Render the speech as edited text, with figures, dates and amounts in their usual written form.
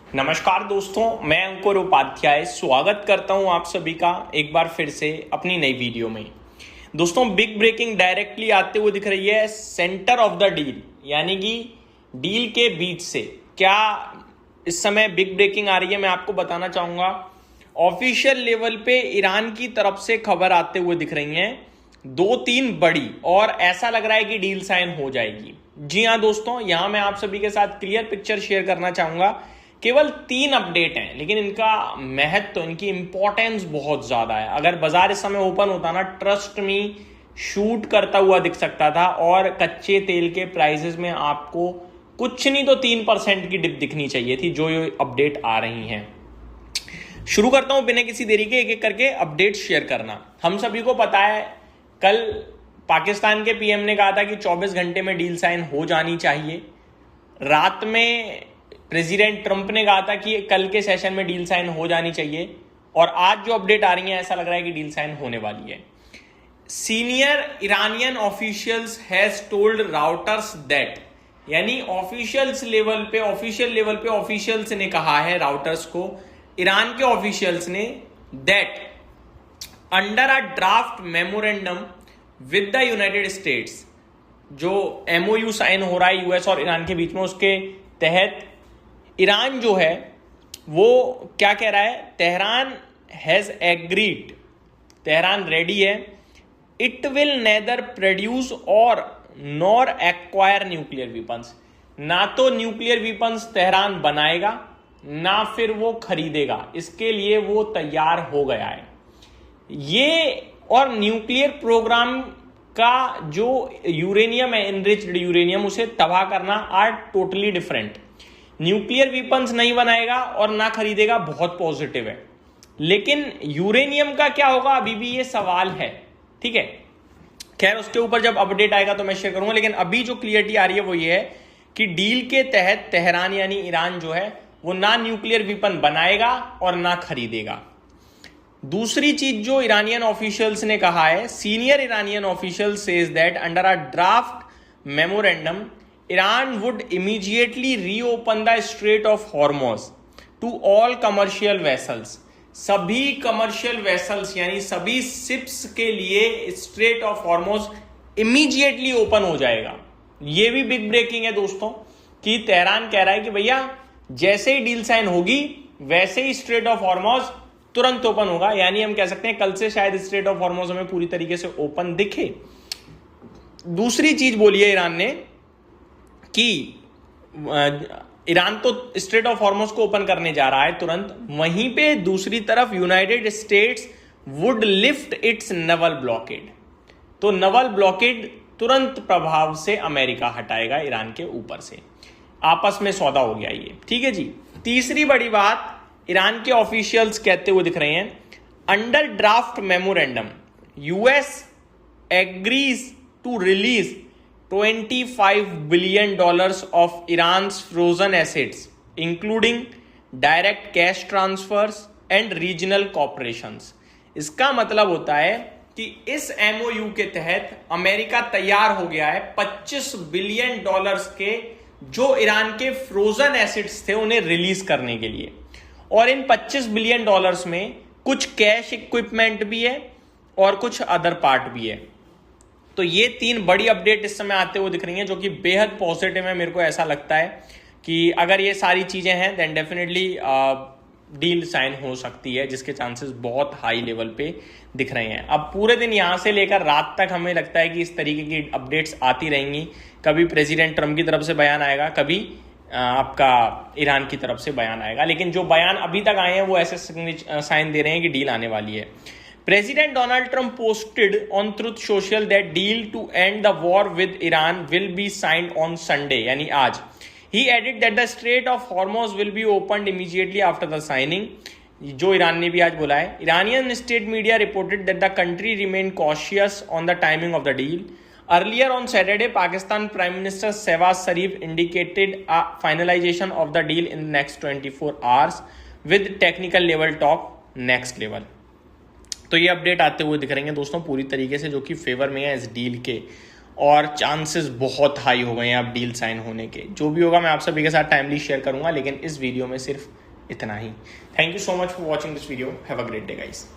नमस्कार दोस्तों, मैं अंकुर उपाध्याय स्वागत करता हूं आप सभी का एक बार फिर से अपनी नई वीडियो में। दोस्तों, बिग ब्रेकिंग डायरेक्टली आते हुए दिख रही है सेंटर ऑफ द डील, यानी कि डील के बीच से क्या इस समय बिग ब्रेकिंग आ रही है, मैं आपको बताना चाहूंगा। ऑफिशियल लेवल पे ईरान की तरफ से खबर आते हुए दिख रही हैं, 2-3 बड़ी, और ऐसा लग रहा है कि डील साइन हो जाएगी। जी हाँ दोस्तों, यहां मैं आप सभी के साथ क्लियर पिक्चर शेयर करना चाहूंगा। केवल 3 अपडेट हैं, लेकिन इनका महत्व, इनकी इंपॉर्टेंस बहुत ज्यादा है। अगर बाजार इस समय ओपन होता ना, ट्रस्ट मी, शूट करता हुआ दिख सकता था और कच्चे तेल के प्राइसेस में आपको कुछ नहीं तो 3% की डिप दिखनी चाहिए थी, जो ये अपडेट आ रही हैं। शुरू करता हूं बिना किसी देरी के, एक एक करके अपडेट शेयर करना। हम सभी को पता है, कल पाकिस्तान के पीएम ने कहा था कि 24 घंटे में डील साइन हो जानी चाहिए। रात में प्रेसिडेंट ट्रंप ने कहा था कि कल के सेशन में डील साइन हो जानी चाहिए, और आज जो अपडेट आ रही है ऐसा लग रहा है कि डील साइन होने वाली है। Senior Iranian officials has told routers that, यानी ऑफिशियल लेवल पे ऑफिशियल्स ने कहा है राउटर्स को, ईरान के ऑफिशियल्स ने, that under a draft memorandum with the United states, जो एमओयू साइन हो रहा है यूएस और ईरान के बीच में, उसके तहत ईरान जो है वो क्या कह रहा है, Tehran has agreed, Tehran ready है, इट विल नेदर प्रोड्यूस और नॉर एक्वायर न्यूक्लियर वीपन्स, ना तो न्यूक्लियर वीपन्स तेहरान बनाएगा ना फिर वो खरीदेगा, इसके लिए वो तैयार हो गया है। ये और न्यूक्लियर प्रोग्राम का जो यूरेनियम है, एनरिच्ड यूरेनियम, उसे तबाह करना are totally different. Nuclear weapons नहीं बनाएगा और ना खरीदेगा, बहुत पॉजिटिव है, लेकिन यूरेनियम का क्या होगा अभी भी ये सवाल है। ठीक है, खैर उसके ऊपर जब अपडेट आएगा तो मैं शेयर करूंगा, लेकिन अभी जो क्लियरिटी आ रही है वो ये है कि डील के तहत तेहरान यानी ईरान जो है वो ना न्यूक्लियर वीपन बनाएगा और ना खरीदेगा। दूसरी चीज जो ईरानियन ऑफिशियल्स ने कहा है, senior Iranian official says that under a draft memorandum Iran would immediately reopen the Strait of Hormuz to all commercial vessels. सभी कमर्शियल वेसल्स यानी सभी शिप्स के लिए straight of Hormuz immediately open हो जाएगा। ये भी बिग ब्रेकिंग है दोस्तों, कि तेहरान कह रहा है कि भैया जैसे ही डील साइन होगी वैसे ही स्ट्रेट ऑफ हॉर्मोज तुरंत ओपन होगा। यानी हम कह सकते हैं कल से शायद स्ट्रेट ऑफ हॉर्मोज हमें पूरी तरीके से ओपन दिखे। दूसरी चीज बोली है ईरान ने कि ईरान तो स्ट्रेट ऑफ हॉर्मोज को ओपन करने जा रहा है तुरंत, वहीं पे दूसरी तरफ United states would lift it's Naval blockade, तो नवल ब्लॉकेड तुरंत प्रभाव से अमेरिका हटाएगा ईरान के ऊपर से। आपस में सौदा हो गया ये। ठीक है जी। तीसरी बड़ी बात ईरान के ऑफिशियल्स कहते हुए दिख रहे हैं, under draft memorandum US agrees to release $25 billion of Iran's frozen assets, including direct cash transfers and regional corporations। इसका मतलब होता है कि इस एमओयू के तहत अमेरिका तैयार हो गया है $25 बिलियन के जो ईरान के फ्रोजन एसेट्स थे उन्हें रिलीज करने के लिए, और इन $25 बिलियन में कुछ कैश इक्विपमेंट भी है और कुछ अदर पार्ट भी है। तो ये 3 बड़ी अपडेट इस समय आते हुए दिख रही हैं, जो कि बेहद पॉजिटिव है। मेरे को ऐसा लगता है कि अगर ये सारी चीजें हैं देन डेफिनेटली डील साइन हो सकती है, जिसके चांसेस बहुत हाई लेवल पे दिख रहे हैं। अब पूरे दिन यहां से लेकर रात तक हमें लगता है कि इस तरीके की अपडेट्स आती रहेंगी। कभी प्रेसिडेंट ट्रंप की तरफ से बयान आएगा, कभी आपका ईरान की तरफ से बयान आएगा, लेकिन जो बयान अभी तक आए हैं वो ऐसे साइन दे रहे हैं कि डील आने वाली है। President Donald Trump posted on Truth Social that deal to end the war with Iran will be signed on Sunday, यानी आज। He added that the Strait of Hormuz will be opened immediately after the signing, जो Iran ने भी आज बोला है। Iranian state media reported that the country remained cautious on the timing of the deal. Earlier on Saturday, Pakistan Prime Minister Shehbaz Sharif indicated a finalization of the deal in the next 24 hours with technical level talk next level। तो ये update आते हुए दिख रही है दोस्तों पूरी तरीके से, जो कि फेवर में है इस डील के। और चांसेस बहुत हाई हो गए हैं अब डील साइन होने के। जो भी होगा मैं आप सभी के साथ टाइमली शेयर करूंगा, लेकिन इस वीडियो में सिर्फ इतना ही। Thank you so much for watching this video. Have a great day guys.